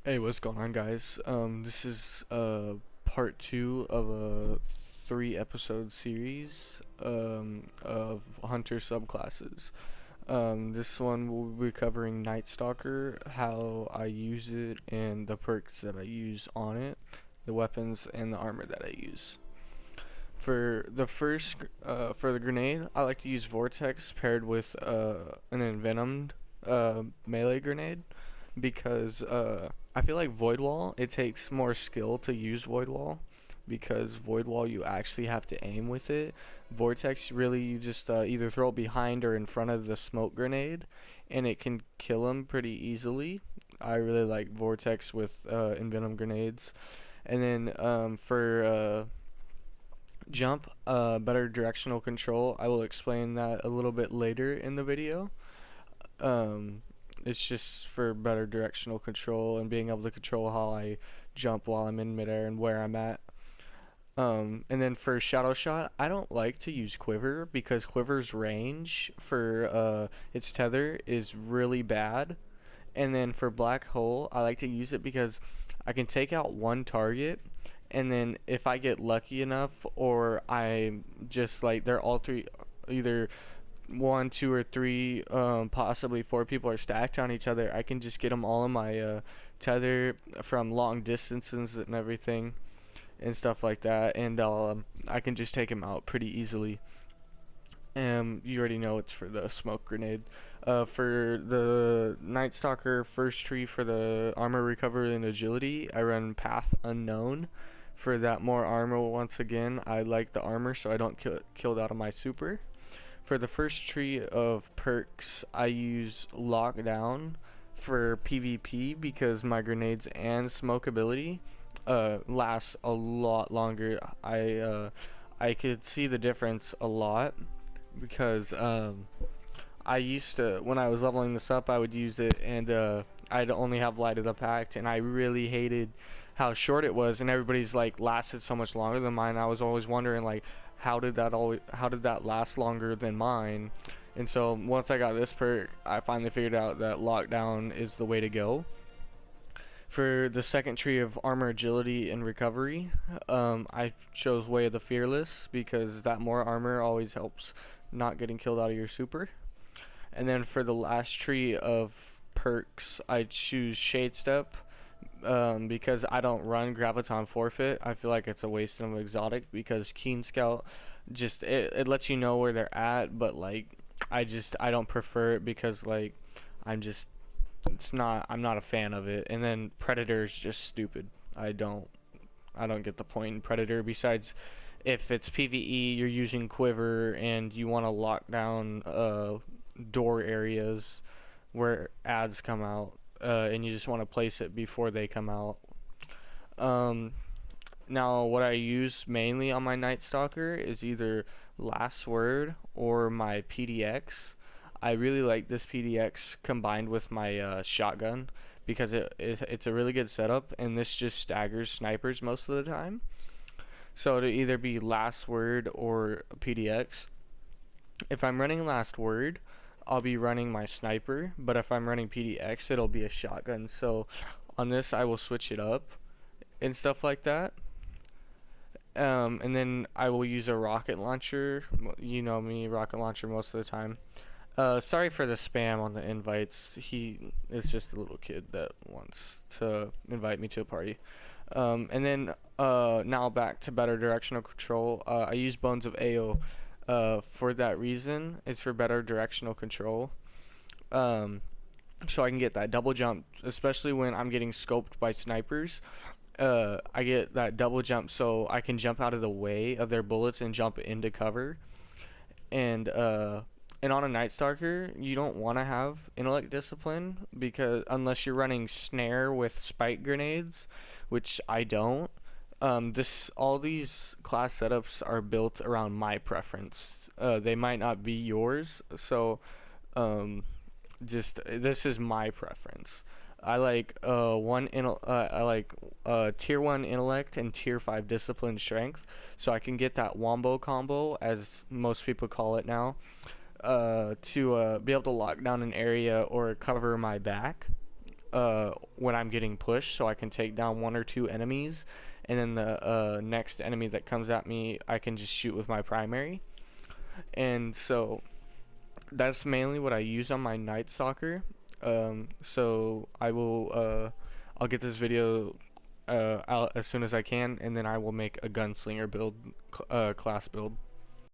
Hey, what's going on, guys? This is part two of a three-episode series of Hunter subclasses. This one will be covering Nightstalker, how I use it, and the perks that I use on it, the weapons, and the armor that I use. For the grenade, I like to use Vortex paired with an envenomed melee grenade because I feel like Void Wall, it takes more skill to use Void Wall because Void Wall you actually have to aim with it. Vortex really you just either throw it behind or in front of the smoke grenade and it can kill them pretty easily. I really like Vortex with envenom grenades. And then for jump, better directional control. I will explain that a little bit later in the video. Um, it's just for better directional control and being able to control how I jump while I'm in midair and where I'm at. And then for Shadow Shot, I don't like to use Quiver because Quiver's range for its tether is really bad. And then for Black Hole, I like to use it because I can take out one target, and then if I get lucky enough, or I just like they're all three, either one, two, or three, possibly four people are stacked on each other, I can just get them all in my tether from long distances and everything and stuff like that, and I can just take them out pretty easily. You already know it's for the smoke grenade. For the Night Stalker first tree for the armor recovery and agility, I run Path Unknown. For that more armor, once again, I like the armor so I don't killed out of my super. For the first tree of perks, I use Lockdown for PvP because my grenades and smoke ability last a lot longer. I could see the difference a lot because I used to, when I was leveling this up, I would use it and I'd only have Light of the Pact, and I really hated how short it was, and everybody's like lasted so much longer than mine. I was always wondering like how did that last longer than mine? And so once I got this perk, I finally figured out that lockdown is the way to go. For the second tree of armor, agility, and recovery, I chose Way of the Fearless because that more armor always helps not getting killed out of your super. And then for the last tree of perks, I choose Shade Step because I don't run Graviton Forfeit. I feel like it's a waste of exotic because Keen Scout just it lets you know where they're at, but like I don't prefer it because like I'm just I'm not a fan of it. And then Predator is just stupid. I don't get the point in Predator. Besides, if it's PvE, you're using Quiver and you want to lock down door areas where ads come out, and you just want to place it before they come out. Um, Now, what I use mainly on my Night Stalker is either Last Word or my PDX. I really like this PDX combined with my shotgun because it's a really good setup, and this just staggers snipers most of the time. So to either be Last Word or PDX. If I'm running Last Word, I'll be running my sniper, but if I'm running PDX, it'll be a shotgun. So on this, I will switch it up and stuff like that. And then I will use a rocket launcher. You know me, rocket launcher most of the time. Sorry for the spam on the invites. He is just a little kid that wants to invite me to a party. And then now back to better directional control. I use Bones of AO for that reason. It's for better directional control. So I can get that double jump, especially when I'm getting scoped by snipers. I get that double jump so I can jump out of the way of their bullets and jump into cover. And on a Night Stalker, you don't want to have intellect discipline because unless you're running snare with spike grenades, which I don't. All these class setups are built around my preference. They might not be yours, so um, just this is my preference. I like tier 1 intellect and tier 5 discipline strength, so I can get that wombo combo, as most people call it now, to be able to lock down an area or cover my back. when I'm getting pushed, so I can take down one or two enemies, and then the next enemy that comes at me, I can just shoot with my primary. And so that's mainly what I use on my Night Stalker. So I'll get this video out as soon as I can, and then I will make a gunslinger build, class build.